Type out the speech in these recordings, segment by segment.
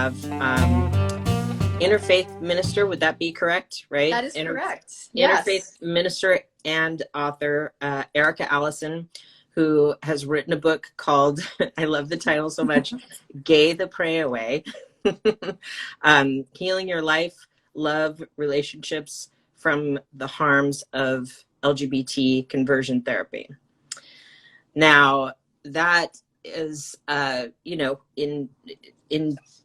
have Interfaith Minister. Would that be correct? Right? That is correct. Yes. Interfaith Minister and author Erika Allison, who has written a book called, I love the title so much, Gay the Pray Away, Healing Your Life, Love, Relationships from the Harms of LGBT Conversion Therapy. Now, that is, in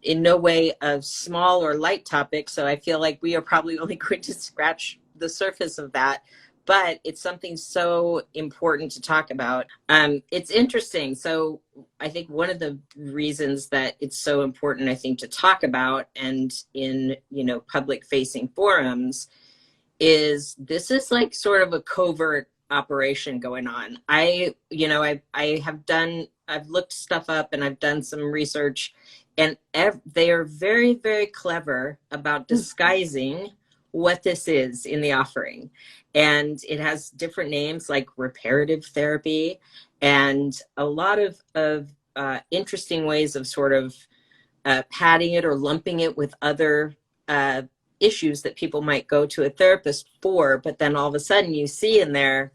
no way a small or light topic, so I feel like we are probably only going to scratch the surface of that. But it's something so important to talk about. It's interesting. So I think one of the reasons that it's so important, I think, to talk about and in, public facing forums is this is like sort of a covert operation going on. I've looked stuff up and I've done some research, and they are very, very clever about disguising what this is in the offering. And it has different names like reparative therapy and a lot of interesting ways of sort of padding it or lumping it with other issues that people might go to a therapist for. But then all of a sudden you see in there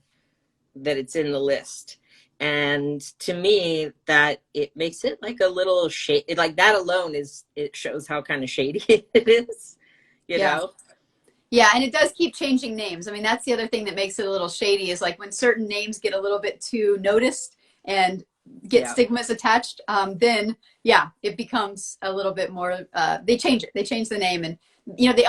that it's in the list. And to me, that it makes it like a little shady, like that alone it shows how kind of shady it is, you know? Yeah, and it does keep changing names. I mean, that's the other thing that makes it a little shady is like when certain names get a little bit too noticed and get stigmas attached, then it becomes a little bit more, they change it. They change the name. And, one of the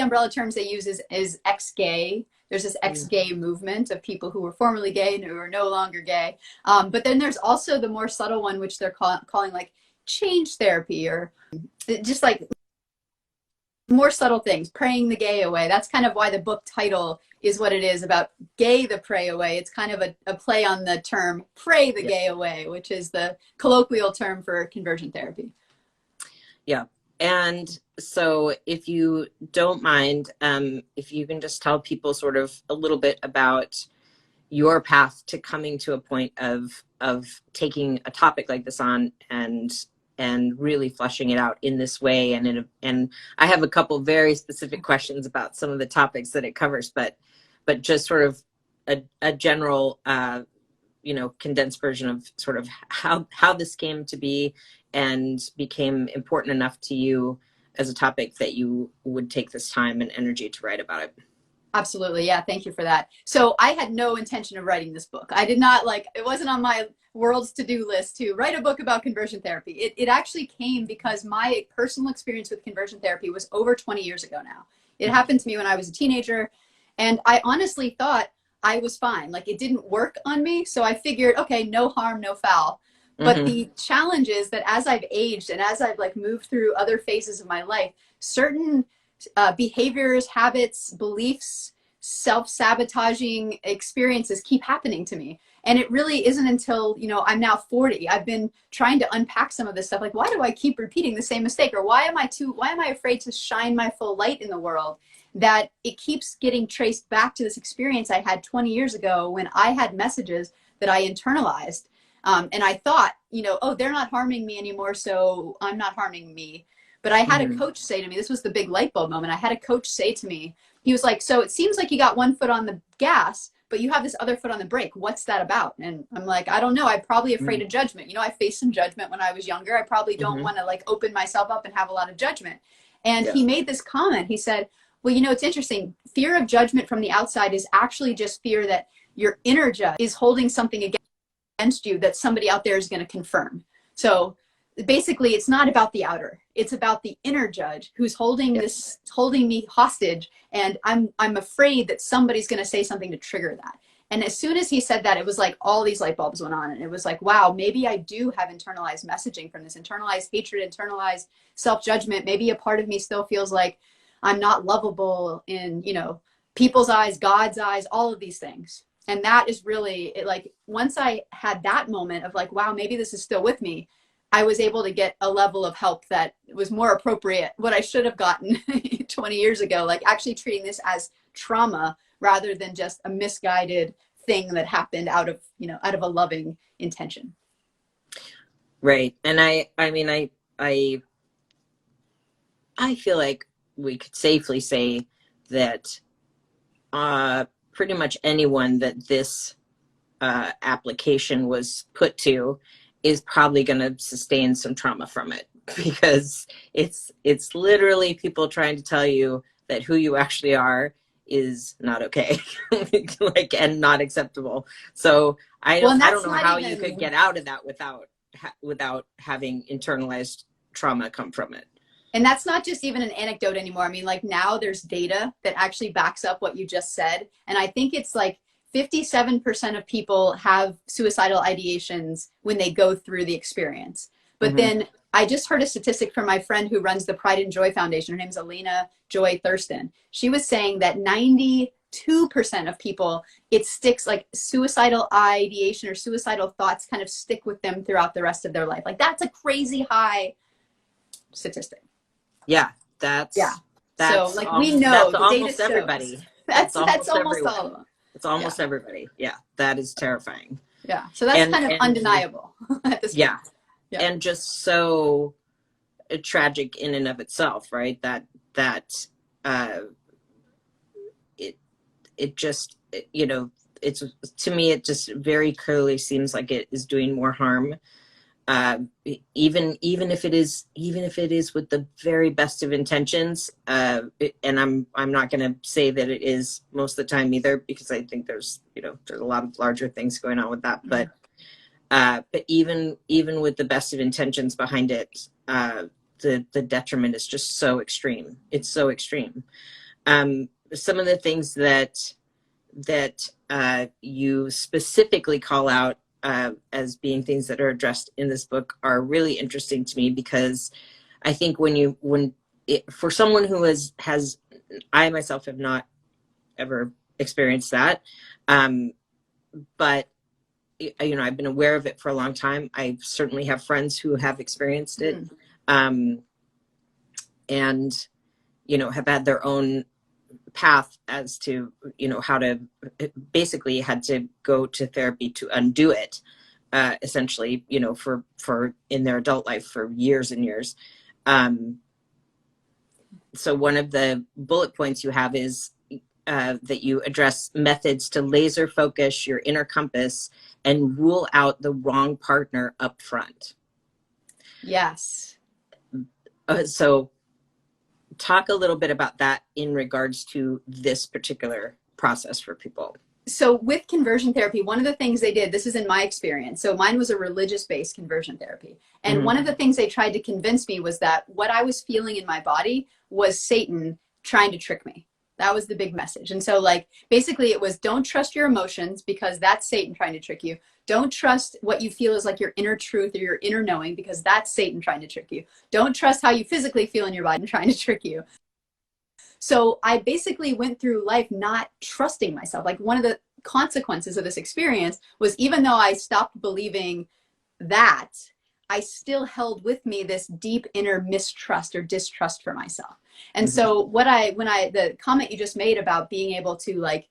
umbrella terms they use is ex-gay. There's this ex-gay movement of people who were formerly gay and who are no longer gay. But then there's also the more subtle one, which they're calling like change therapy, or just like more subtle things, praying the gay away. That's kind of why the book title is what it is, about gay the pray away. It's kind of a play on the term pray the gay away, which is the colloquial term for conversion therapy. Yeah. And so if you don't mind, if you can just tell people sort of a little bit about your path to coming to a point of taking a topic like this on and really fleshing it out in this way. And I have a couple very specific questions about some of the topics that it covers, but just sort of a general, condensed version of sort of how this came to be and became important enough to you as a topic that you would take this time and energy to write about it. Absolutely. Yeah. Thank you for that. So I had no intention of writing this book. I did not it wasn't on my world's to-do list to write a book about conversion therapy. It actually came because my personal experience with conversion therapy was over 20 years ago now. It happened to me when I was a teenager, and I honestly thought I was fine. Like, it didn't work on me. So I figured, okay, no harm, no foul. But the challenge is that as I've aged and as I've moved through other phases of my life, certain behaviors, habits, beliefs, self-sabotaging experiences keep happening to me. And it really isn't until, I'm now 40. I've been trying to unpack some of this stuff. Like, why do I keep repeating the same mistake? Or why am I afraid to shine my full light in the world? That it keeps getting traced back to this experience I had 20 years ago when I had messages that I internalized. And I thought, they're not harming me anymore, so I'm not harming me. But I had a coach say to me, this was the big light bulb moment. I had a coach say to me, he was like, so it seems like you got one foot on the gas, but you have this other foot on the brake. What's that about? And I'm like, I don't know. I'm probably afraid of judgment. I faced some judgment when I was younger. I probably don't want to open myself up and have a lot of judgment. And he made this comment. He said, well, it's interesting. Fear of judgment from the outside is actually just fear that your inner judge is holding something against you that somebody out there is going to confirm. So basically, it's not about the outer. It's about the inner judge who's holding me hostage. And I'm afraid that somebody's going to say something to trigger that. And as soon as he said that, it was like all these light bulbs went on. And it was like, wow, maybe I do have internalized messaging from this, internalized hatred, internalized self-judgment. Maybe a part of me still feels like I'm not lovable in, people's eyes, God's eyes, all of these things. And that is really once I had that moment of wow, maybe this is still with me, I was able to get a level of help that was more appropriate, what I should have gotten 20 years ago, actually treating this as trauma rather than just a misguided thing that happened out of a loving intention. Right. And I I feel like we could safely say that pretty much anyone that this application was put to is probably going to sustain some trauma from it, because it's literally people trying to tell you that who you actually are is not okay, like, and not acceptable. So I Well, and don't that's know not how you could even, get out of that without having internalized trauma come from it. and that's not just even an anecdote anymore. I mean, like, now there's data that actually backs up what you just said. And I think it's like 57% of people have suicidal ideations when they go through the experience. But then I just heard a statistic from my friend who runs the Pride and Joy Foundation. Her name is Alina Joy Thurston. She was saying that 92% of people, it sticks, like suicidal ideation or suicidal thoughts kind of stick with them throughout the rest of their life. Like, that's a crazy high statistic. Yeah, Yeah. that's So like, we know that's the data almost shows. everybody. That's almost almost everyone. all of them. It's almost Yeah. everybody. Yeah, that is terrifying. Yeah. So that's kind of undeniable at this yeah. point. Yeah. And just so tragic in and of itself, right? That it just, you know, it's, to me, it just very clearly seems like it is doing more harm. Even if it is with the very best of intentions, and I'm not going to say that it is most of the time either, because I think there's a lot of larger things going on with that. But even with the best of intentions behind it, the detriment is just so extreme. It's so extreme. Some of the things that you specifically call out as being things that are addressed in this book are really interesting to me, because I think for someone who has, I myself have not ever experienced that, but I've been aware of it for a long time. I certainly have friends who have experienced it, and have had their own path as to how to, basically had to go to therapy to undo it, essentially, for in their adult life for years and years. So one of the bullet points you have is that you address methods to laser focus your inner compass and rule out the wrong partner up front. Yes. So talk a little bit about that in regards to this particular process for people. So with conversion therapy, one of the things they did, this is in my experience, so mine was a religious-based conversion therapy. And one of the things they tried to convince me was that what I was feeling in my body was Satan trying to trick me. That was the big message. And so, like, basically it was, don't trust your emotions, because that's Satan trying to trick you. Don't trust what you feel is like your inner truth or your inner knowing, because that's Satan trying to trick you. Don't trust how you physically feel in your body and trying to trick you. So I basically went through life not trusting myself. Like, one of the consequences of this experience was, even though I stopped believing that, I still held with me this deep inner mistrust or distrust for myself. And so the comment you just made about being able to, like,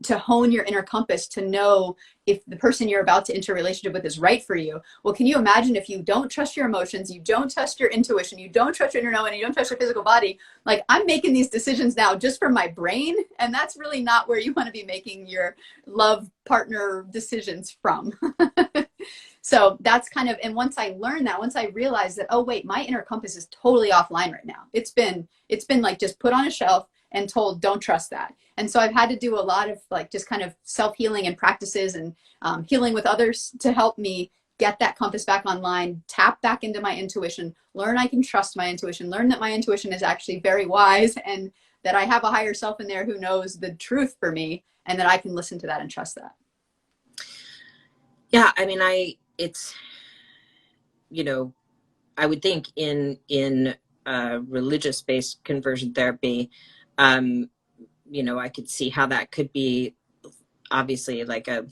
to hone your inner compass to know if the person you're about to enter a relationship with is right for you. Well, can you imagine if you don't trust your emotions, you don't trust your intuition, you don't trust your inner knowing, you don't trust your physical body? Like, I'm making these decisions now just from my brain, and that's really not where you want to be making your love partner decisions from. So that's kind of, and once I learned that, once I realized that, oh wait, my inner compass is totally offline right now. It's been like just put on a shelf and told, don't trust that. And so I've had to do a lot of, like, just kind of self-healing and practices and healing with others to help me get that compass back online, tap back into my intuition, learn I can trust my intuition, learn that my intuition is actually very wise, and that I have a higher self in there who knows the truth for me, and that I can listen to that and trust that. Yeah, I mean, it's, I would think in religious-based conversion therapy, I could see how that could be obviously like a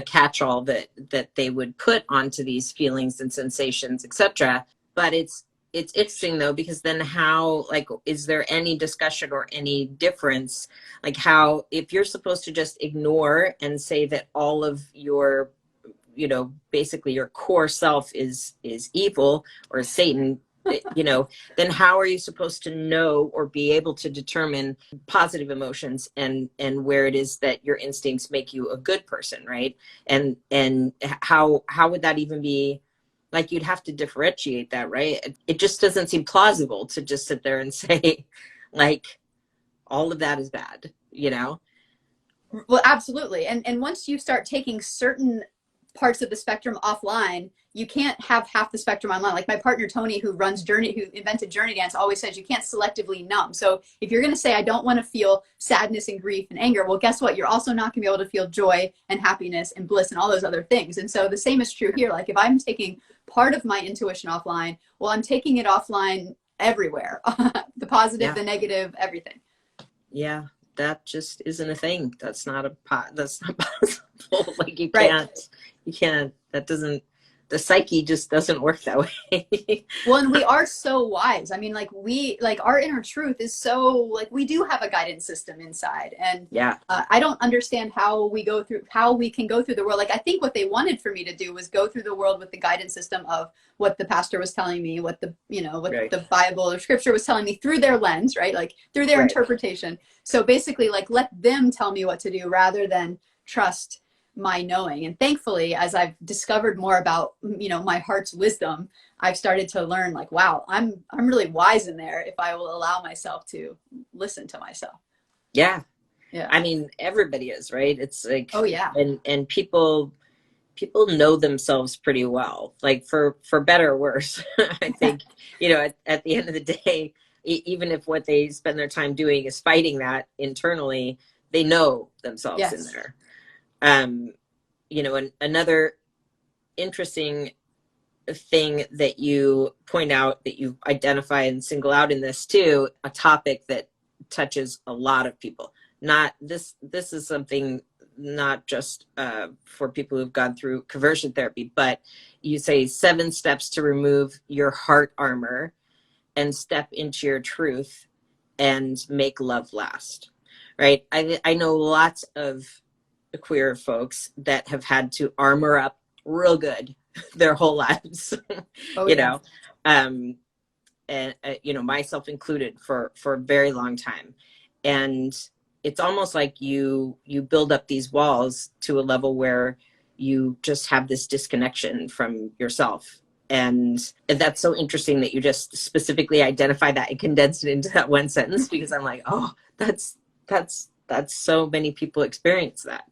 catch-all that they would put onto these feelings and sensations, etc. But it's interesting though, because then how, like, is there any discussion or any difference, like, how, if you're supposed to just ignore and say that all of your, basically your core self is evil or Satan, you know, then how are you supposed to know or be able to determine positive emotions and where it is that your instincts make you a good person, right? And how would that even be, like, you'd have to differentiate that, right? It just doesn't seem plausible to just sit there and say, like, all of that is bad, you know? Well, absolutely. And once you start taking certain parts of the spectrum offline, you can't have half the spectrum online. Like my partner Tony, who invented Journey Dance, always says you can't selectively numb. So if you're going to say I don't want to feel sadness and grief and anger, well, guess what? You're also not going to be able to feel joy and happiness and bliss and all those other things. And so the same is true here. Like if I'm taking part of my intuition offline, well, I'm taking it offline everywhere. The positive, the negative, everything. Yeah, that just isn't a thing. That's not possible. Like you can't, that doesn't, the psyche just doesn't work that way. Well, and we are so wise. I mean, like our inner truth is so, like, we do have a guidance system inside. And I don't understand how we can go through the world. Like, I think what they wanted for me to do was go through the world with the guidance system of what the pastor was telling me, what the Bible or scripture was telling me through their lens, right? Like through their interpretation. So basically, like, let them tell me what to do rather than trust my knowing. And thankfully, as I've discovered more about, my heart's wisdom, I've started to learn, like, wow, I'm really wise in there if I will allow myself to listen to myself. Yeah. I mean, everybody is, right? It's like, oh yeah. And people know themselves pretty well, like for better or worse. I think, at the end of the day, even if what they spend their time doing is fighting that internally, they know themselves in there. And another interesting thing that you point out, that you identify and single out in this too, a topic that touches a lot of people. This is something not just for people who've gone through conversion therapy, but you say 7 steps to remove your heart armor and step into your truth and make love last. Right? I know lots of queer folks that have had to armor up real good their whole lives. And myself included for a very long time. And it's almost like you build up these walls to a level where you just have this disconnection from yourself. And that's so interesting that you just specifically identify that and condense it into that one sentence, because I'm like, oh, that's so many people experience that.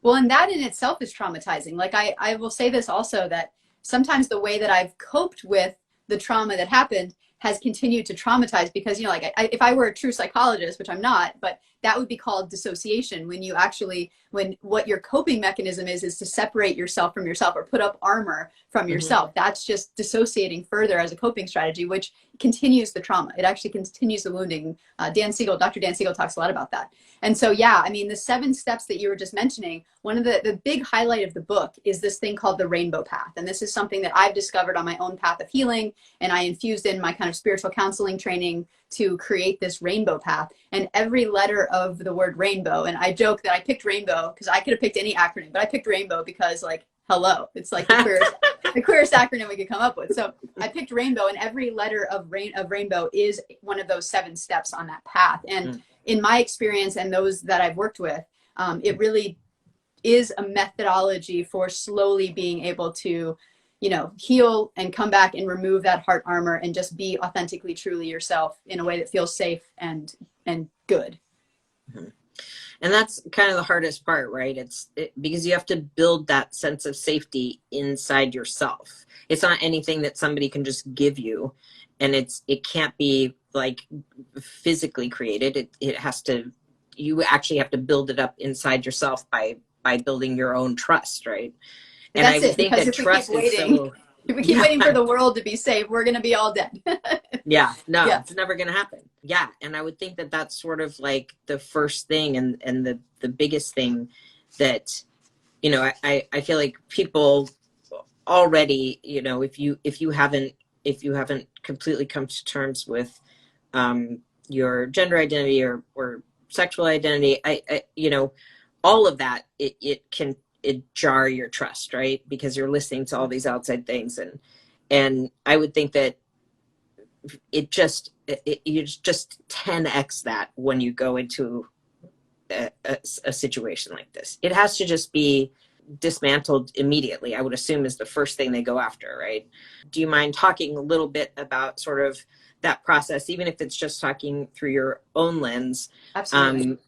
Well, and that in itself is traumatizing. Like I will say this also, that sometimes the way that I've coped with the trauma that happened has continued to traumatize, because, if I were a true psychologist, which I'm not, but that would be called dissociation, when what your coping mechanism is to separate yourself from yourself or put up armor from yourself. That's just dissociating further as a coping strategy, which continues the trauma. It actually continues the wounding. Dr. Dan Siegel talks a lot about that. And so, the 7 steps that you were just mentioning, one of the big highlight of the book is this thing called the rainbow path. And this is something that I've discovered on my own path of healing, and I infused in my kind of spiritual counseling training to create this rainbow path. And every letter of the word rainbow, and I joke that I picked rainbow because I could have picked any acronym, but I picked rainbow because, like, hello, it's like the queerest acronym we could come up with. So I picked rainbow, and every letter of rainbow is one of those 7 steps on that path. And in my experience and those that I've worked with, it really is a methodology for slowly being able to, heal and come back and remove that heart armor and just be authentically, truly yourself in a way that feels safe and good. And that's kind of the hardest part, right? Because you have to build that sense of safety inside yourself. It's not anything that somebody can just give you, and it can't be like physically created. You actually have to build it up inside yourself by building your own trust, right? And that's it, because if we keep waiting for the world to be safe, we're going to be all dead. It's never going to happen. Yeah. And I would think that that's sort of like the first thing and the biggest thing that, I feel like people already, if you haven't completely come to terms with your gender identity or sexual identity, all of that, it can jar your trust, right? Because you're listening to all these outside things. And I would think that you just 10x that when you go into a situation like this. It has to just be dismantled immediately, I would assume, is the first thing they go after, right? Do you mind talking a little bit about sort of that process, even if it's just talking through your own lens,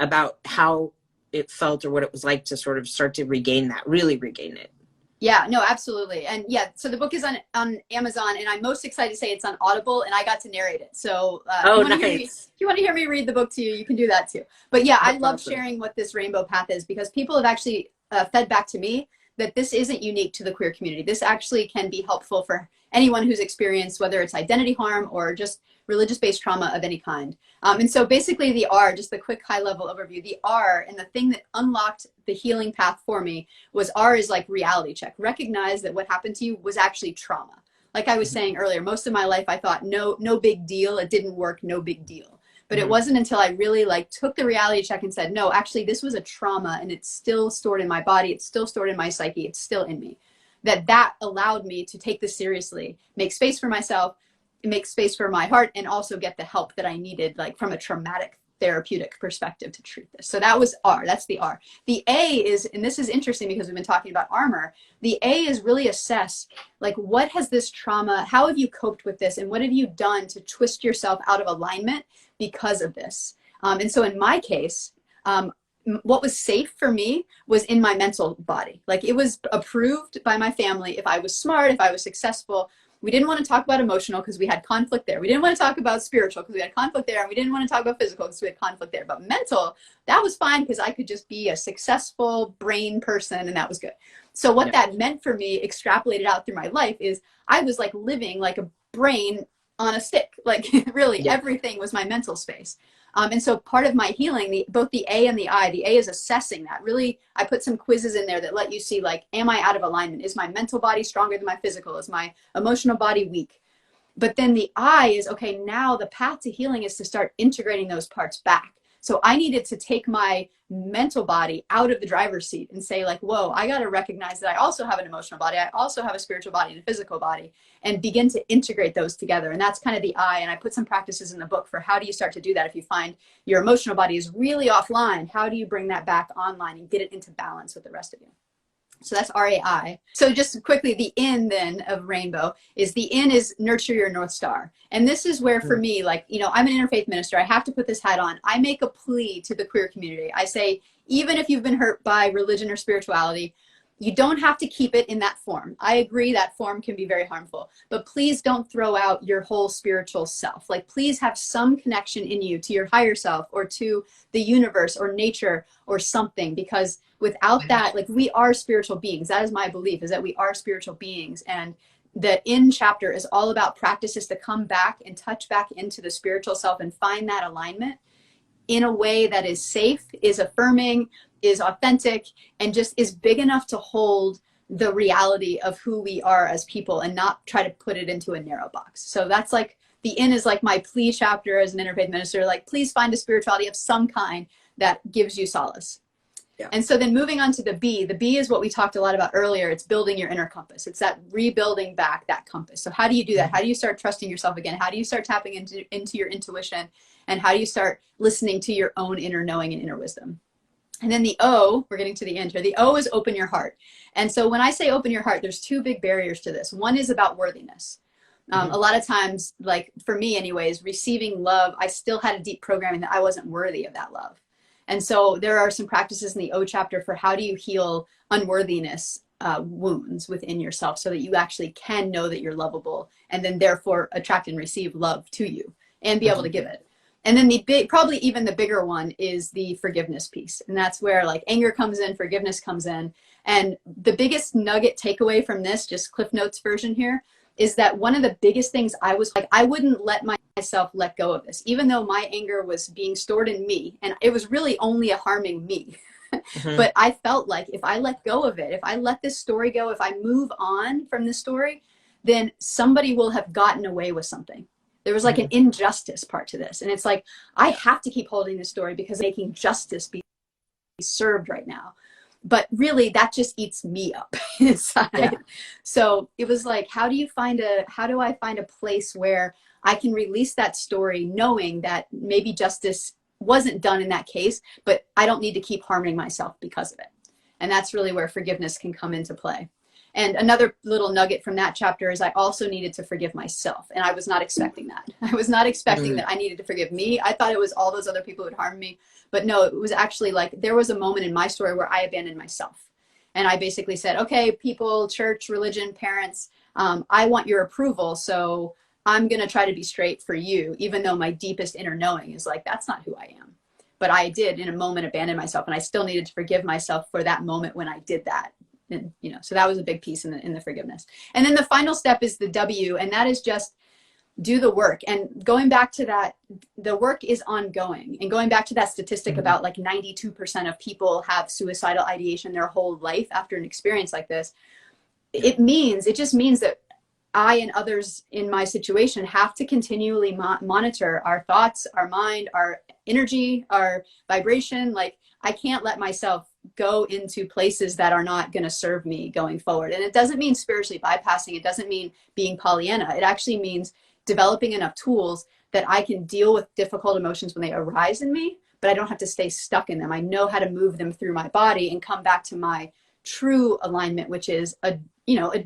about how it felt or what it was like to sort of start to really regain it? Yeah, no, absolutely. And yeah, so the book is on Amazon, and I'm most excited to say it's on Audible, and I got to narrate it. So if you want to hear me read the book to you, you can do that too. But yeah, I love sharing what this rainbow path is, because people have actually fed back to me that this isn't unique to the queer community. This actually can be helpful for anyone who's experienced, whether it's identity harm or just religious-based trauma of any kind. And so basically the R, just the quick high-level overview, the R, and the thing that unlocked the healing path for me was R is like reality check. Recognize that what happened to you was actually trauma. Like I was saying earlier, most of my life I thought, no big deal, it didn't work, no big deal. But it wasn't until I really took the reality check and said, no, actually this was a trauma, and it's still stored in my body, it's still stored in my psyche, it's still in me. That allowed me to take this seriously, make space for myself, make space for my heart, and also get the help that I needed, from a traumatic therapeutic perspective, to treat this. So that was R. That's the R. The A is, and this is interesting because we've been talking about armor, the A is really assess, what has this trauma, how have you coped with this, and what have you done to twist yourself out of alignment because of this? And so in my case, what was safe for me was in my mental body. It was approved by my family if I was smart, if I was successful. We didn't want to talk about emotional because we had conflict there. We didn't want to talk about spiritual because we had conflict there. And we didn't want to talk about physical because we had conflict there. But mental, that was fine because I could just be a successful brain person, and that was good. So what that meant for me, extrapolated out through my life, is I was living like a brain on a stick. Really, everything was my mental space. And so part of my healing, both the A and the I, the A is assessing that. Really, I put some quizzes in there that let you see, am I out of alignment? Is my mental body stronger than my physical? Is my emotional body weak? But then the I is, okay, now the path to healing is to start integrating those parts back. So I needed to take my mental body out of the driver's seat and say, whoa, I got to recognize that I also have an emotional body. I also have a spiritual body and a physical body, and begin to integrate those together. And that's kind of the I. And I put some practices in the book for how do you start to do that if you find your emotional body is really offline. How do you bring that back online and get it into balance with the rest of you? So that's RAI. So just quickly, the N then of rainbow is nurture your North Star. And this is where, for me, I'm an interfaith minister. I have to put this hat on. I make a plea to the queer community. I say, even if you've been hurt by religion or spirituality, you don't have to keep it in that form. I agree that form can be very harmful, but please don't throw out your whole spiritual self. Please have some connection in you to your higher self or to the universe or nature or something, because without that, we are spiritual beings. That is my belief, is that we are spiritual beings. And the in chapter is all about practices to come back and touch back into the spiritual self and find that alignment in a way that is safe, is affirming, is authentic, and just is big enough to hold the reality of who we are as people and not try to put it into a narrow box. So that's the in is my plea chapter as an interfaith minister, please find a spirituality of some kind that gives you solace. Yeah. And so then moving on to the B is what we talked a lot about earlier. It's building your inner compass. It's that rebuilding back that compass. So how do you do that? How do you start trusting yourself again? How do you start tapping into your intuition? And how do you start listening to your own inner knowing and inner wisdom? And then the O, we're getting to the end here. The O is open your heart. And so when I say open your heart, there's two big barriers to this. One is about worthiness. A lot of times, for me anyways, receiving love, I still had a deep programming that I wasn't worthy of that love. And so there are some practices in the O chapter for how do you heal unworthiness wounds within yourself so that you actually can know that you're lovable, and then therefore attract and receive love to you and be able to give it. And then probably even the bigger one is the forgiveness piece. And that's where anger comes in, forgiveness comes in. And the biggest nugget takeaway from this, just Cliff Notes version here, is that one of the biggest things I wouldn't let myself let go of this, even though my anger was being stored in me, and it was really only harming me. But I felt if I let go of it, if I let this story go, if I move on from this story, then somebody will have gotten away with something. There was an injustice part to this. And it's I have to keep holding this story because making justice be served right now. But really that just eats me up inside. Yeah. So it was how do I find a place where I can release that story knowing that maybe justice wasn't done in that case, but I don't need to keep harming myself because of it. And that's really where forgiveness can come into play. And another little nugget from that chapter is I also needed to forgive myself. And I was not expecting that. I was not expecting that I needed to forgive me. I thought it was all those other people who had harmed me. But no, it was actually like there was a moment in my story where I abandoned myself. And I basically said, okay, people, church, religion, parents, I want your approval. So I'm going to try to be straight for you, even though my deepest inner knowing is like, that's not who I am. But I did in a moment abandon myself, and I still needed to forgive myself for that moment when I did that. And, you know, so that was a big piece in the forgiveness. And then the final step is the W, and that is just do the work. And going back to that, the work is ongoing. And going back to that statistic about like 92% of people have suicidal ideation their whole life after an experience like this, it just means that I and others in my situation have to continually monitor our thoughts, our mind, our energy, our vibration. Like I can't let myself go into places that are not going to serve me going forward. And it doesn't mean spiritually bypassing. It doesn't mean being Pollyanna. It actually means developing enough tools that I can deal with difficult emotions when they arise in me, but I don't have to stay stuck in them. I know how to move them through my body and come back to my true alignment, which is a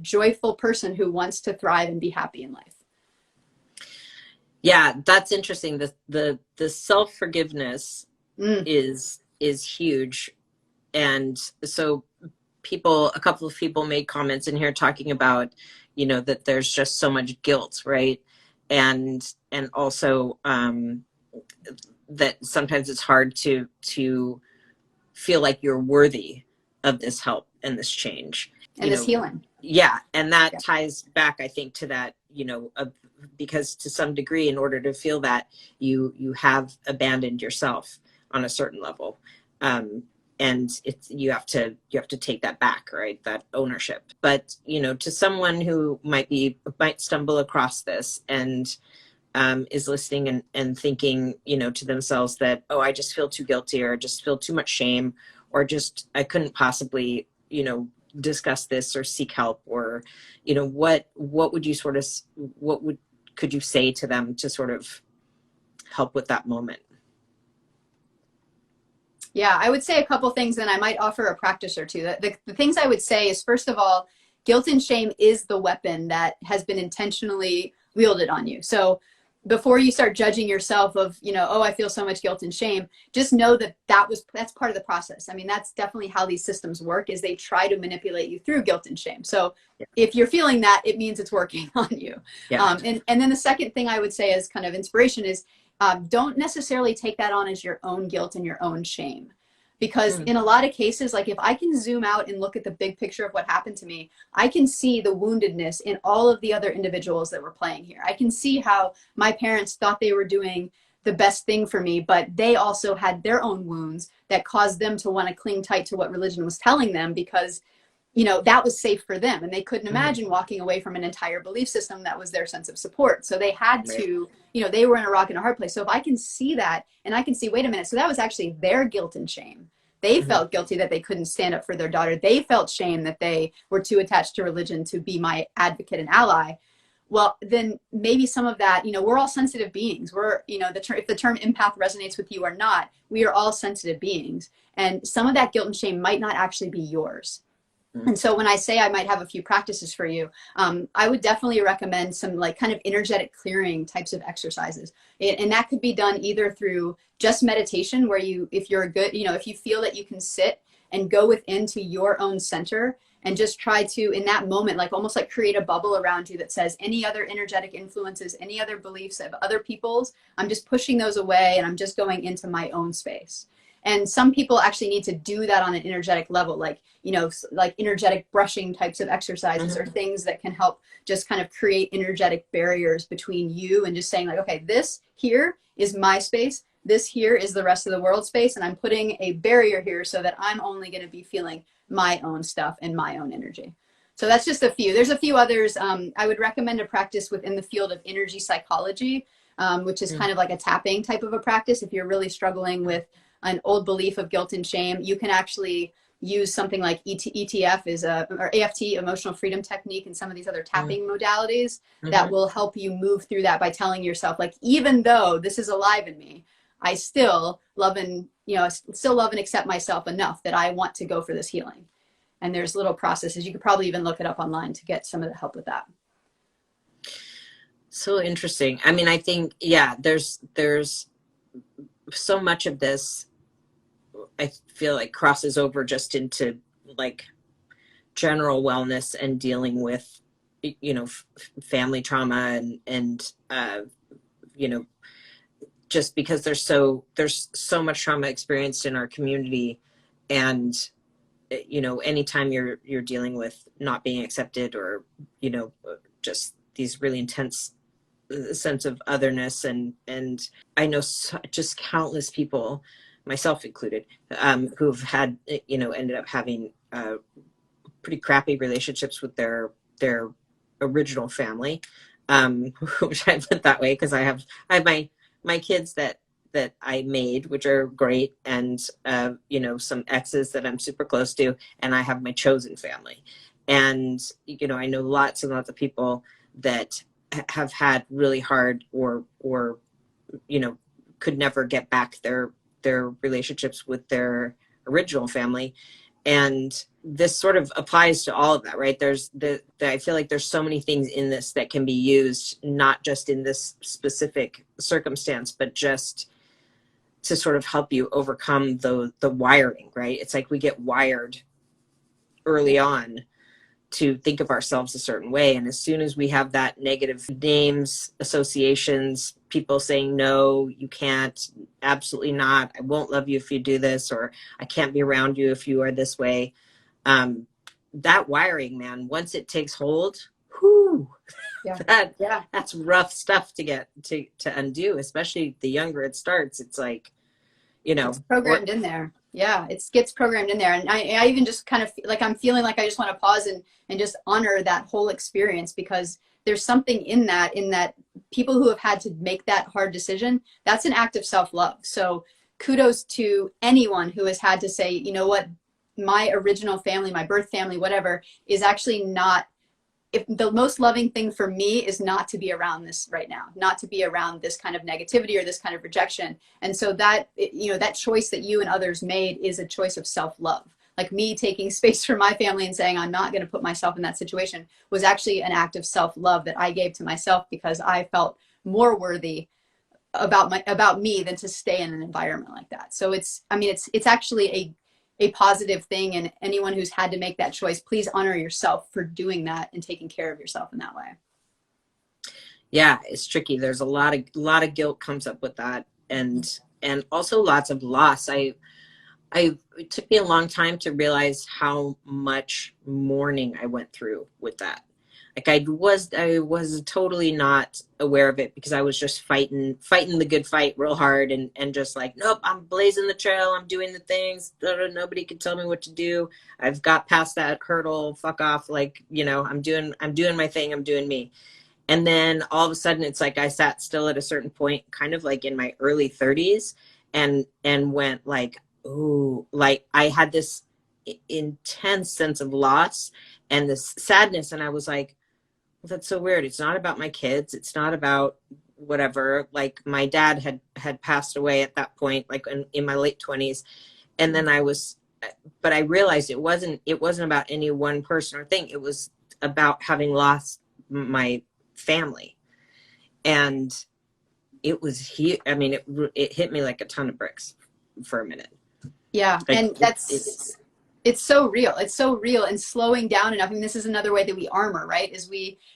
joyful person who wants to thrive and be happy in life. Yeah, that's interesting. The self-forgiveness is huge. And so a couple of people made comments in here talking about, you know, that there's just so much guilt, right? And also that sometimes it's hard to feel like you're worthy of this help and this change. And this healing. Yeah. And that ties back, I think, to that, you know, because to some degree, in order to feel that, you have abandoned yourself on a certain level. And you have to take that back, right? That ownership. But, you know, to someone who might stumble across this and is listening and thinking, you know, to themselves that, oh, I just feel too guilty, or just feel too much shame, or just I couldn't possibly, you know, discuss this or seek help, or, you know, what would you could you say to them to sort of help with that moment? Yeah, I would say a couple things, and I might offer a practice or two. The things I would say is, first of all, guilt and shame is the weapon that has been intentionally wielded on you. So before you start judging yourself of, you know, oh, I feel so much guilt and shame, just know that that's part of the process. I mean, that's definitely how these systems work, is they try to manipulate you through guilt and shame. So if you're feeling that, it means it's working on you. Yeah. And then the second thing I would say as kind of inspiration is, don't necessarily take that on as your own guilt and your own shame. Because in a lot of cases, like if I can zoom out and look at the big picture of what happened to me, I can see the woundedness in all of the other individuals that were playing here. I can see how my parents thought they were doing the best thing for me, but they also had their own wounds that caused them to want to cling tight to what religion was telling them, because, you know, that was safe for them. And they couldn't imagine walking away from an entire belief system that was their sense of support. So they had to, you know, they were in a rock and a hard place. So if I can see that, and I can see, wait a minute, so that was actually their guilt and shame. They felt guilty that they couldn't stand up for their daughter. They felt shame that they were too attached to religion to be my advocate and ally. Well, then maybe some of that, you know, we're all sensitive beings. We're, you know, if the term empath resonates with you or not, we are all sensitive beings. And some of that guilt and shame might not actually be yours. And so when I say I might have a few practices for you, I would definitely recommend some like kind of energetic clearing types of exercises. And that could be done either through just meditation, where if you're a good, you know, if you feel that you can sit and go within to your own center and just try to, in that moment, like almost like create a bubble around you that says any other energetic influences, any other beliefs of other people's, I'm just pushing those away and I'm just going into my own space. And some people actually need to do that on an energetic level, like, you know, like energetic brushing types of exercises or things that can help just kind of create energetic barriers between you and just saying like, okay, this here is my space. This here is the rest of the world space. And I'm putting a barrier here so that I'm only going to be feeling my own stuff and my own energy. So that's just a few. There's a few others. I would recommend a practice within the field of energy psychology, which is kind of like a tapping type of a practice. If you're really struggling with an old belief of guilt and shame, you can actually use something like ETF or AFT, emotional freedom technique, and some of these other tapping modalities that will help you move through that by telling yourself, like, even though this is alive in me, I still love and accept myself enough that I want to go for this healing. And there's little processes. You could probably even look it up online to get some of the help with that. So interesting. I mean, I think, yeah, there's so much of this, I feel like, crosses over just into like general wellness and dealing with, family trauma and just because there's so much trauma experienced in our community. And, anytime you're dealing with not being accepted or, just these really intense sense of otherness. And I know just countless people, myself included, who've had, ended up having pretty crappy relationships with their original family, which I put that way because I have my kids that I made, which are great, and some exes that I'm super close to, and I have my chosen family. And I know lots and lots of people that have had really hard or could never get back their relationships with their original family. And this sort of applies to all of that, right? I feel like there's so many things in this that can be used, not just in this specific circumstance, but just to sort of help you overcome the wiring, right? It's like we get wired early on to think of ourselves a certain way. And as soon as we have that negative names, associations, people saying, no, you can't, absolutely not, I won't love you if you do this, or I can't be around you if you are this way. That wiring, man, once it takes hold, whoo, that's rough stuff to get to undo, especially the younger it starts. It's like, it's programmed in there. Yeah, it gets programmed in there. And I even just kind of like, I'm feeling like I just want to pause and just honor that whole experience, because there's something in that people who have had to make that hard decision, that's an act of self-love. So kudos to anyone who has had to say, you know what, my original family, my birth family, whatever, is actually not, if the most loving thing for me is not to be around this right now, not to be around this kind of negativity or this kind of rejection. And so that, that choice that you and others made is a choice of self-love. Like me taking space from my family and saying, I'm not going to put myself in that situation, was actually an act of self-love that I gave to myself, because I felt more worthy about me than to stay in an environment like that. So it's actually a positive thing. And anyone who's had to make that choice, please honor yourself for doing that and taking care of yourself in that way. Yeah, it's tricky. There's a lot of guilt comes up with that, and also lots of loss. It took me a long time to realize how much mourning I went through with that. Like I was totally not aware of it, because I was just fighting the good fight real hard, and just like, nope, I'm blazing the trail, I'm doing the things, nobody can tell me what to do. I've got past that hurdle, fuck off, like, I'm doing my thing, I'm doing me. And then all of a sudden it's like I sat still at a certain point, kind of like in my early 30s, and went like, ooh, like I had this intense sense of loss and this sadness, and I was like, well, that's so weird. It's not about my kids. It's not about whatever. Like my dad had passed away at that point, like in my late 20s. And then but I realized it wasn't about any one person or thing. It was about having lost my family. And it was it hit me like a ton of bricks for a minute. Yeah. Like, and it's so real. It's so real. And slowing down enough. I mean, this is another way that we armor, right? Is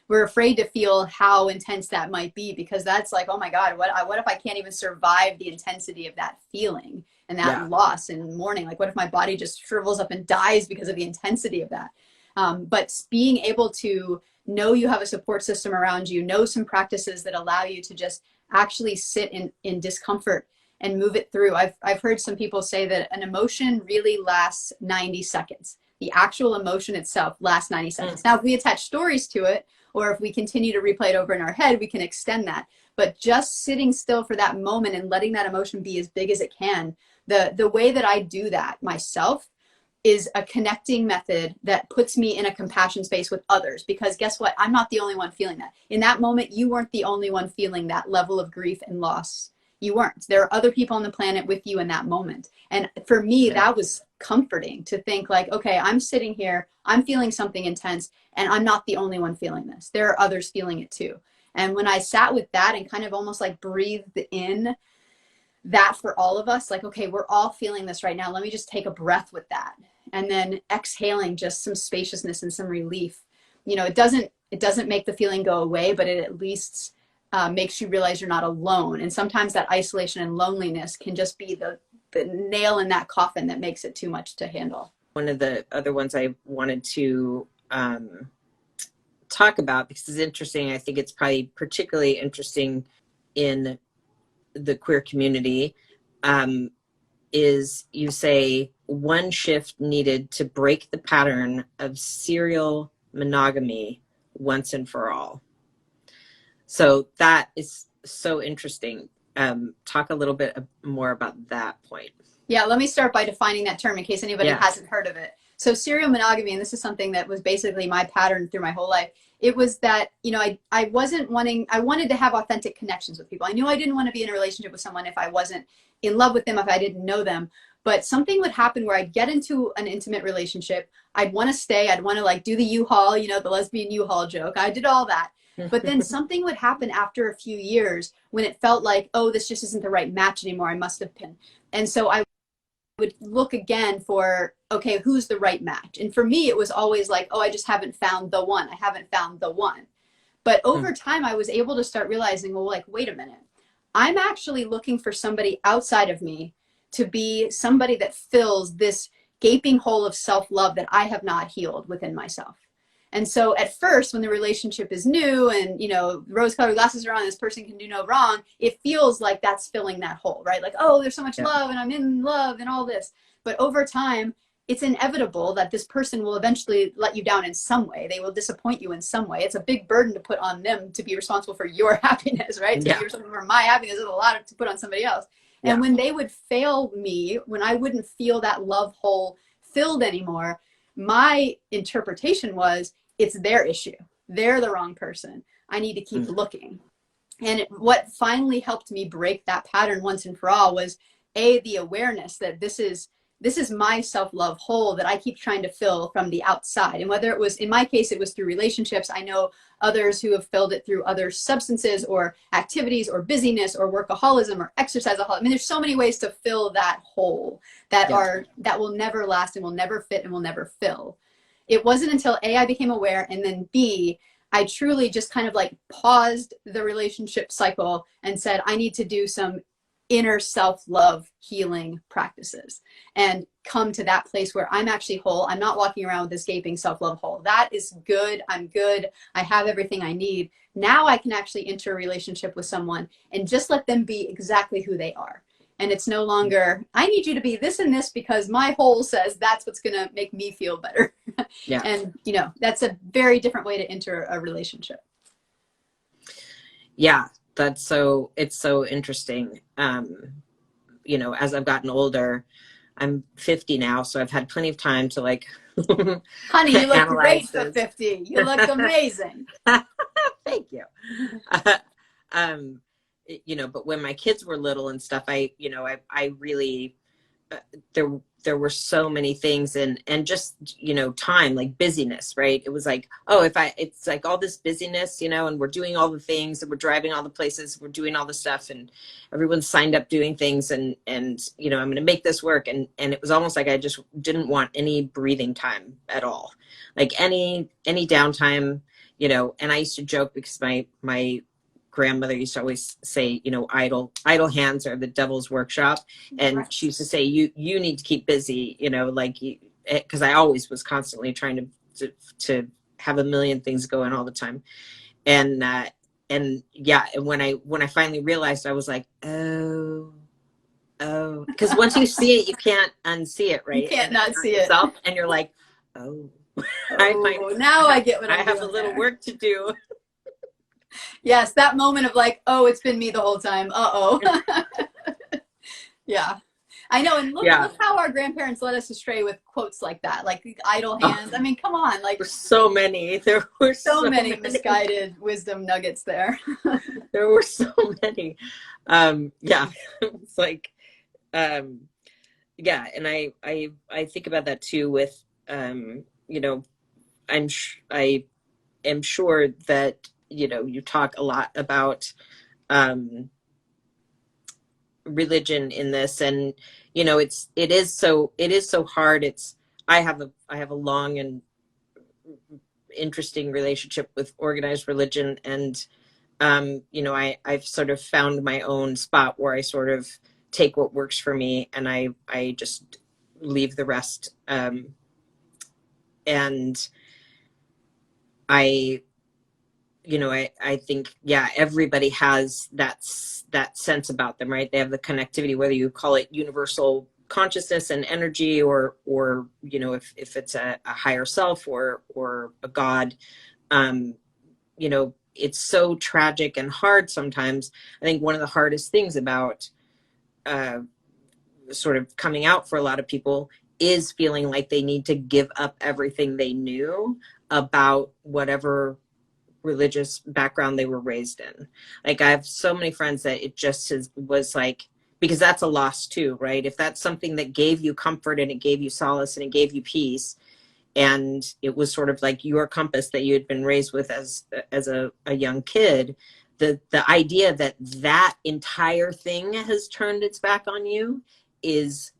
we're afraid to feel how intense that might be, because that's like, oh my God, what if I can't even survive the intensity of that feeling and that loss and mourning? Like, what if my body just shrivels up and dies because of the intensity of that? But being able to know you have a support system around you, know some practices that allow you to just actually sit in discomfort and move it through. I've heard some people say that an emotion really lasts 90 seconds. The actual emotion itself lasts 90 seconds. Now, if we attach stories to it, or if we continue to replay it over in our head, we can extend that. But just sitting still for that moment and letting that emotion be as big as it can, the way that I do that myself is a connecting method that puts me in a compassion space with others, because guess what? I'm not the only one feeling that. In that moment, you weren't the only one feeling that level of grief and loss. You weren't. There are other people on the planet with you in that moment. And for me, that was comforting to think like, okay, I'm sitting here, I'm feeling something intense, and I'm not the only one feeling this. There are others feeling it too. And when I sat with that and kind of almost like breathed in that for all of us, like, okay, we're all feeling this right now. Let me just take a breath with that. And then exhaling just some spaciousness and some relief. You know, it doesn't make the feeling go away, but it at least makes you realize you're not alone. And sometimes that isolation and loneliness can just be the nail in that coffin that makes it too much to handle. One of the other ones I wanted to talk about, because it's interesting, I think it's probably particularly interesting in the queer community, is you say one shift needed to break the pattern of serial monogamy once and for all. So that is so interesting. Talk a little bit more about that point. Yeah, let me start by defining that term in case anybody hasn't heard of it. So serial monogamy, and this is something that was basically my pattern through my whole life. It was that, you know, I wanted to have authentic connections with people. I knew I didn't want to be in a relationship with someone if I wasn't in love with them, if I didn't know them. But something would happen where I'd get into an intimate relationship. I'd want to stay. I'd want to like do the U-Haul, you know, the lesbian U-Haul joke. I did all that. But then something would happen after a few years when it felt like, oh, this just isn't the right match anymore. I must have been. And so I would look again for, okay, who's the right match? And for me, it was always like, oh, I just haven't found the one. I haven't found the one. But over time, I was able to start realizing, well, like, wait a minute. I'm actually looking for somebody outside of me to be somebody that fills this gaping hole of self-love that I have not healed within myself. And so at first, when the relationship is new and, you know, rose-colored glasses are on, this person can do no wrong, it feels like that's filling that hole, right? Like, oh, there's so much love and I'm in love and all this. But over time, it's inevitable that this person will eventually let you down in some way. They will disappoint you in some way. It's a big burden to put on them to be responsible for your happiness, right? To be responsible for my happiness is a lot to put on somebody else. And when they would fail me, when I wouldn't feel that love hole filled anymore, my interpretation was, it's their issue. They're the wrong person. I need to keep looking. And what finally helped me break that pattern once and for all was the awareness that this is my self-love hole that I keep trying to fill from the outside. And whether it was, in my case, it was through relationships. I know others who have filled it through other substances or activities or busyness or workaholism or exerciseaholic. I mean, there's so many ways to fill that hole that will never last and will never fit and will never fill. It wasn't until A, I became aware, and then B, I truly just kind of like paused the relationship cycle and said, I need to do some inner self-love healing practices and come to that place where I'm actually whole. I'm not walking around with this gaping self-love hole. That is good. I'm good. I have everything I need. Now I can actually enter a relationship with someone and just let them be exactly who they are. And it's no longer, I need you to be this and this because my hole says that's what's going to make me feel better. And, you know, that's a very different way to enter a relationship. Yeah, it's so interesting. You know, as I've gotten older, I'm 50 now, so I've had plenty of time to like, honey, you look great for 50. You look amazing. Thank you. You know, but when my kids were little and stuff, I really, there were so many things and just, you know, time, like busyness, right? It was like, oh, it's like all this busyness, you know, and we're doing all the things and we're driving all the places, we're doing all the stuff and everyone's signed up doing things and, you know, I'm going to make this work. And it was almost like I just didn't want any breathing time at all. Like any downtime, you know, and I used to joke because my grandmother used to always say, you know, idle hands are the devil's workshop. And she used to say, you need to keep busy, you know, like, because I always was constantly trying to have a million things going all the time. And yeah, and when I finally realized, I was like, oh, because once you see it, you can't unsee it, right? You can't not see yourself, it. And you're like, oh, now I get what I have a little work to do. Yes, that moment of like, oh, it's been me the whole time. Uh-oh. Yeah. I know, and Yeah. look how our grandparents led us astray with quotes like that, like idle hands. I mean, come on, like There were so many. There were so many misguided wisdom nuggets there. There were so many. Yeah, it's like, yeah, and I think about that too with, you know, I am sure that, you know, you talk a lot about religion in this, and you know, it is so hard. I have a long and interesting relationship with organized religion, and you know, I've sort of found my own spot where I sort of take what works for me, and I just leave the rest. And I, you know, I think, yeah, everybody has that sense about them, right? They have the connectivity, whether you call it universal consciousness and energy, or you know, if it's a higher self or a God. You know, it's so tragic and hard sometimes. I think one of the hardest things about sort of coming out for a lot of people is feeling like they need to give up everything they knew about whatever religious background they were raised in. Like, I have so many friends that it just was like, because that's a loss too, right? If that's something that gave you comfort and it gave you solace and it gave you peace, and it was sort of like your compass that you had been raised with as a young kid, the idea that that entire thing has turned its back on you is,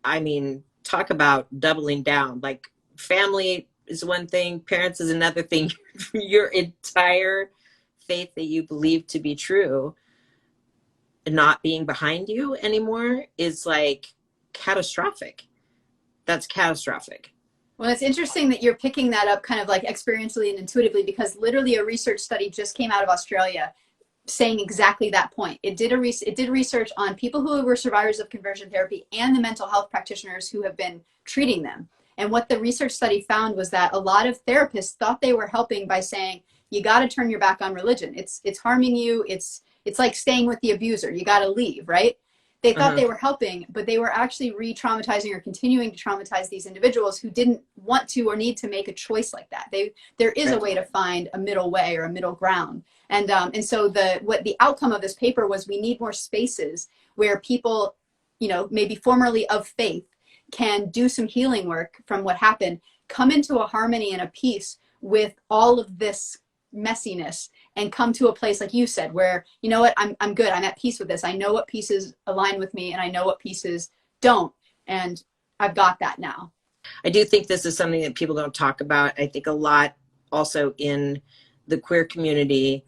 I mean, talk about doubling down. Like, family is one thing, parents is another thing. Your entire faith that you believe to be true not being behind you anymore is like catastrophic. That's catastrophic. Well, it's interesting that you're picking that up kind of like experientially and intuitively, because literally a research study just came out of Australia saying exactly that point. It did research on people who were survivors of conversion therapy and the mental health practitioners who have been treating them. And what the research study found was that a lot of therapists thought they were helping by saying, you got to turn your back on religion. It's harming you. It's like staying with the abuser. You got to leave, right? They thought they were helping, but they were actually re-traumatizing or continuing to traumatize these individuals who didn't want to or need to make a choice like that. There is a way to find a middle way or a middle ground. And so the outcome of this paper was, we need more spaces where people, you know, maybe formerly of faith, can do some healing work from what happened, come into a harmony and a peace with all of this messiness, and come to a place, like you said, where, you know what, I'm good. I'm at peace with this. I know what pieces align with me and I know what pieces don't. And I've got that now. I do think this is something that people don't talk about. I think a lot also in the queer community,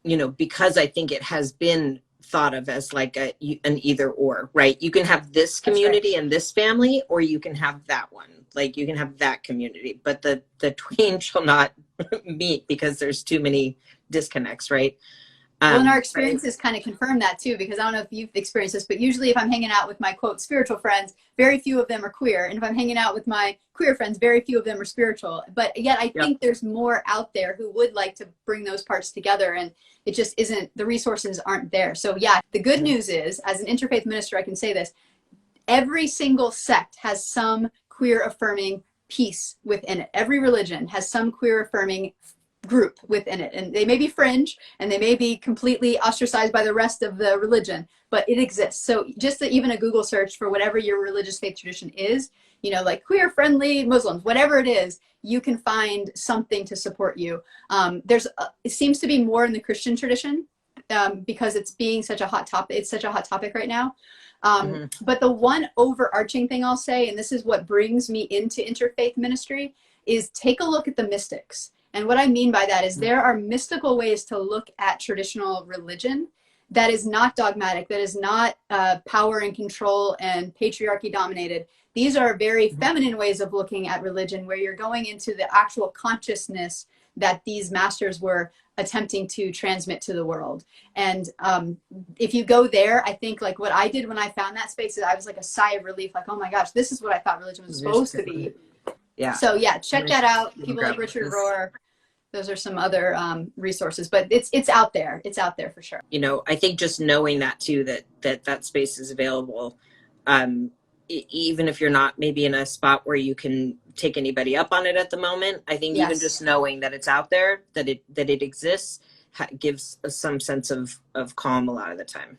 you know, because I think it has been thought of as like an either or, right? You can have this community and this family, or you can have that one. Like, you can have that community, but the twain shall not meet, because there's too many disconnects, right? Well, and our experiences kind of confirm that too, because I don't know if you've experienced this, but usually if I'm hanging out with my quote spiritual friends, very few of them are queer. And if I'm hanging out with my queer friends, very few of them are spiritual. But yet I think there's more out there who would like to bring those parts together, and it just isn't, the resources aren't there. So yeah, the good news is, as an interfaith minister, I can say this: every single sect has some queer affirming piece within it. Every religion has some queer affirming group within it, and they may be fringe and they may be completely ostracized by the rest of the religion, but it exists. So just even a Google search for whatever your religious faith tradition is, you know, like queer friendly Muslims, whatever it is, you can find something to support you. It seems to be more in the Christian tradition, because it's being such a hot topic. It's such a hot topic right now. But the one overarching thing I'll say, and this is what brings me into interfaith ministry, is take a look at the mystics. And what I mean by that is, there are mystical ways to look at traditional religion that is not dogmatic, that is not power and control and patriarchy dominated. These are very feminine ways of looking at religion, where you're going into the actual consciousness that these masters were attempting to transmit to the world. And if you go there, I think like what I did when I found that space is, I was like a sigh of relief, like, oh my gosh, this is what I thought religion was supposed to be. Yeah. So yeah, check that out. People like Richard Rohr. Those are some other resources, but it's out there. It's out there for sure. You know, I think just knowing that too, that space is available, even if you're not maybe in a spot where you can take anybody up on it at the moment, I think even just knowing that it's out there, that it exists, gives some sense of calm a lot of the time.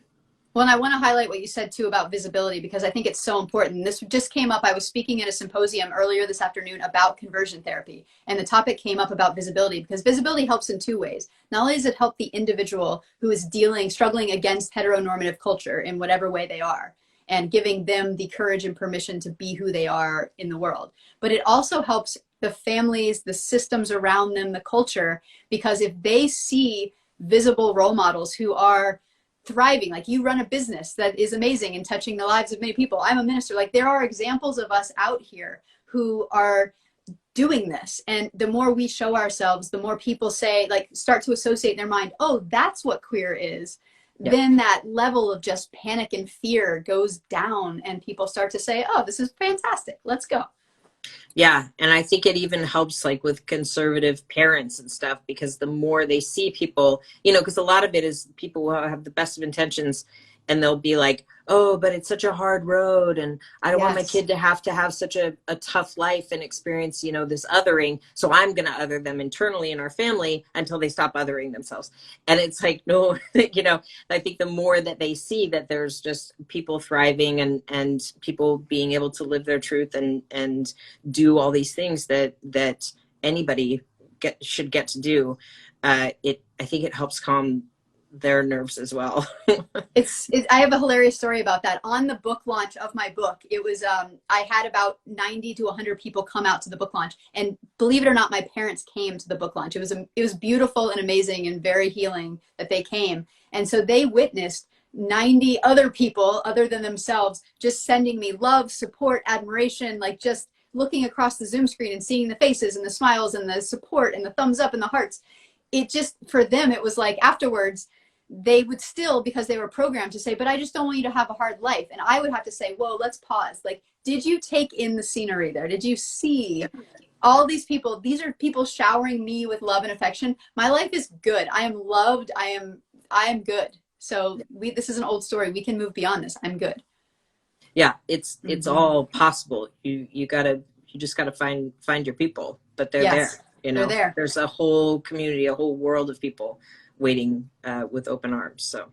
Well, and I want to highlight what you said too about visibility, because I think it's so important. This just came up. I was speaking at a symposium earlier this afternoon about conversion therapy, and the topic came up about visibility, because visibility helps in two ways. Not only does it help the individual who is struggling against heteronormative culture in whatever way they are, and giving them the courage and permission to be who they are in the world, but it also helps the families, the systems around them, the culture, because if they see visible role models who are thriving, like you run a business that is amazing and touching the lives of many people. I'm a minister. Like, there are examples of us out here who are doing this. And the more we show ourselves, the more people say, like, start to associate in their mind, oh, that's what queer is. Yep. Then that level of just panic and fear goes down, and people start to say, oh, this is fantastic. Let's go. Yeah. And I think it even helps, like, with conservative parents and stuff, because the more they see people, because a lot of it is people who have the best of intentions, and they'll be like, oh, but it's such a hard road, and I don't want my kid to have such a tough life and experience, this othering. So I'm going to other them internally in our family until they stop othering themselves. And it's like, no, I think the more that they see that there's just people thriving and people being able to live their truth and do all these things that anybody should get to do, I think it helps calm their nerves as well. I have a hilarious story about that. On the book launch of my book, it was I had about 90 to 100 people come out to the book launch, and believe it or not, my parents came to the book launch. It was beautiful and amazing and very healing that they came, and so they witnessed 90 other people other than themselves just sending me love, support, admiration, like just looking across the Zoom screen and seeing the faces and the smiles and the support and the thumbs up and the hearts. It just, for them, it was like afterwards, they would still, because they were programmed to say, but I just don't want you to have a hard life. And I would have to say, whoa, let's pause. Like, did you take in the scenery there? Did you see all these people? These are people showering me with love and affection. My life is good. I am loved. I am good. So this is an old story. We can move beyond this. I'm good. Yeah, it's all possible. You just gotta find your people, but they're there. They're there. There's a whole community, a whole world of people waiting with open arms. So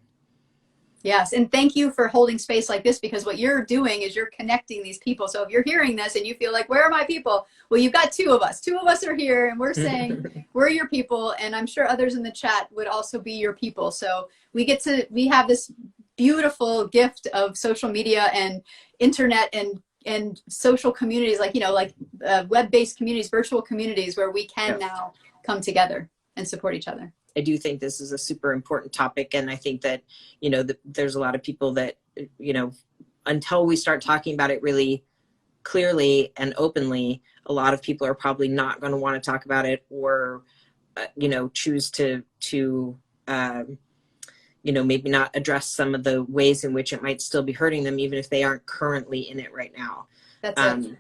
yes, and thank you for holding space like this, because what you're doing is you're connecting these people. So if you're hearing this and you feel like, where are my people? Well, you've got two of us are here, and we're saying we're your people, and I'm sure others in the chat would also be your people. So we have this beautiful gift of social media and internet and social communities, like web-based communities, virtual communities, where we can now come together and support each other. I do think this is a super important topic. And I think that, there's a lot of people that, until we start talking about it really clearly and openly, a lot of people are probably not going to want to talk about it, or, choose to maybe not address some of the ways in which it might still be hurting them, even if they aren't currently in it right now. That's it.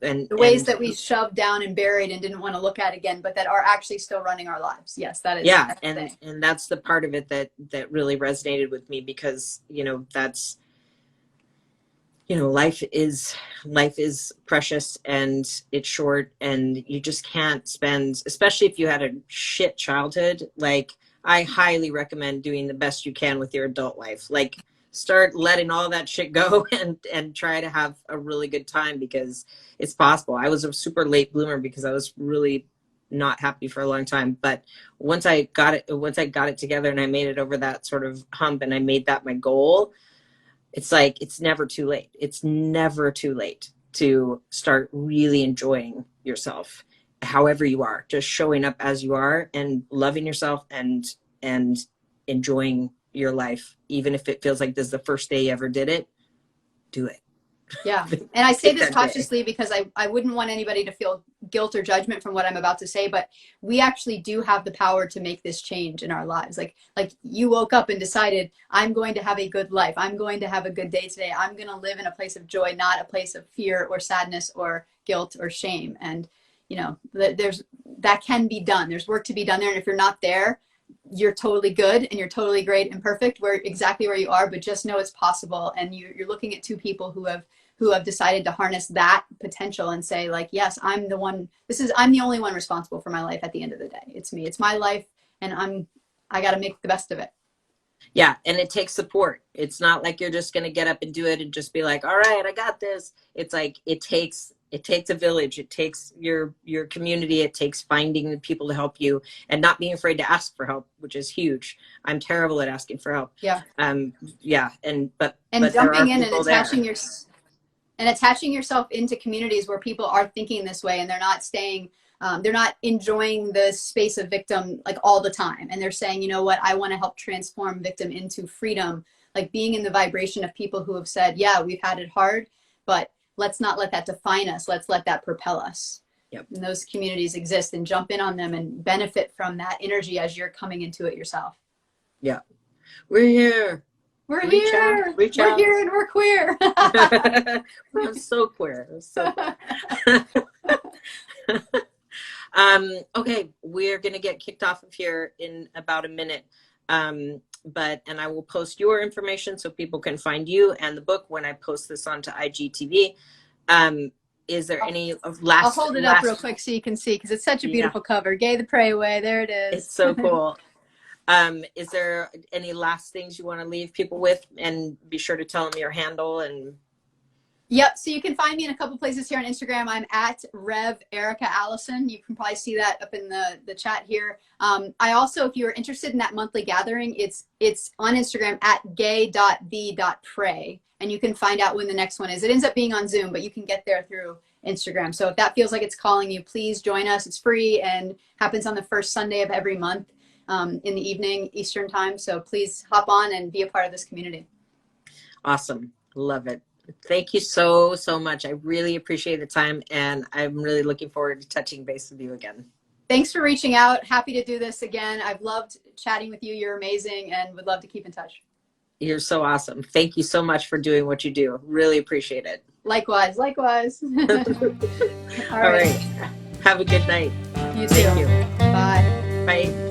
And the ways that we shoved down and buried and didn't want to look at again, but that are actually still running our lives. Yes, that is. Yeah. And that's the part of it that really resonated with me, because, that's, life is precious and it's short, and you just can't spend, especially if you had a shit childhood. Like, I highly recommend doing the best you can with your adult life. Like, start letting all that shit go and try to have a really good time, because it's possible. I was a super late bloomer because I was really not happy for a long time. But once I got it together and I made it over that sort of hump and I made that my goal, it's like, it's never too late. It's never too late to start really enjoying yourself, however you are, just showing up as you are and loving yourself and enjoying your life. Even if it feels like this is the first day you ever did it, do it. Yeah. And I say this cautiously because I wouldn't want anybody to feel guilt or judgment from what I'm about to say, but we actually do have the power to make this change in our lives. Like you woke up and decided, I'm going to have a good life. I'm going to have a good day today. I'm going to live in a place of joy, not a place of fear or sadness or guilt or shame. And, that can be done. There's work to be done there. And if you're not there, you're totally good and you're totally great and perfect exactly where you are, but just know it's possible. And you're looking at two people who have decided to harness that potential and say, like, yes, I'm the only one responsible for my life at the end of the day. It's me, it's my life, and I got to make the best of it. Yeah. And it takes support. It's not like you're just going to get up and do it and just be like, all right, I got this. It's like, it takes a village. It takes your community. It takes finding the people to help you and not being afraid to ask for help, which is huge. I'm terrible at asking for help. Yeah. Yeah. But jumping in and attaching yourself into communities where people are thinking this way, and they're not staying, they're not enjoying the space of victim like all the time. And they're saying, you know what, I want to help transform victim into freedom. Like being in the vibration of people who have said, yeah, we've had it hard, but let's not let that define us. Let's let that propel us. Yep. And those communities exist, and jump in on them and benefit from that energy as you're coming into it yourself. Yeah. We're here. We're here. We're here and we're queer. I'm so queer. Okay, we're going to get kicked off of here in about a minute. And I will post your information so people can find you and the book when I post this onto IGTV. Is there any last? I'll hold it up real quick so you can see, because it's such a beautiful cover. Gay the Pray Away. There it is. It's so cool. Is there any last things you want to leave people with? And be sure to tell them your handle. And yep. So you can find me in a couple places here on Instagram. I'm at Rev Erika Allison. You can probably see that up in the chat here. I also, if you're interested in that monthly gathering, it's on Instagram at gay.the.pray. And you can find out when the next one is. It ends up being on Zoom, but you can get there through Instagram. So if that feels like it's calling you, please join us. It's free and happens on the first Sunday of every month in the evening Eastern time. So please hop on and be a part of this community. Awesome. Love it. Thank you so much. I really appreciate the time, and I'm really looking forward to touching base with you again. Thanks for reaching out. Happy to do this again. I've loved chatting with you. You're amazing, and would love to keep in touch. You're so awesome. Thank you so much for doing what you do. Really appreciate it. Likewise. All right. Have a good night. You too. Thank you. Bye. Bye.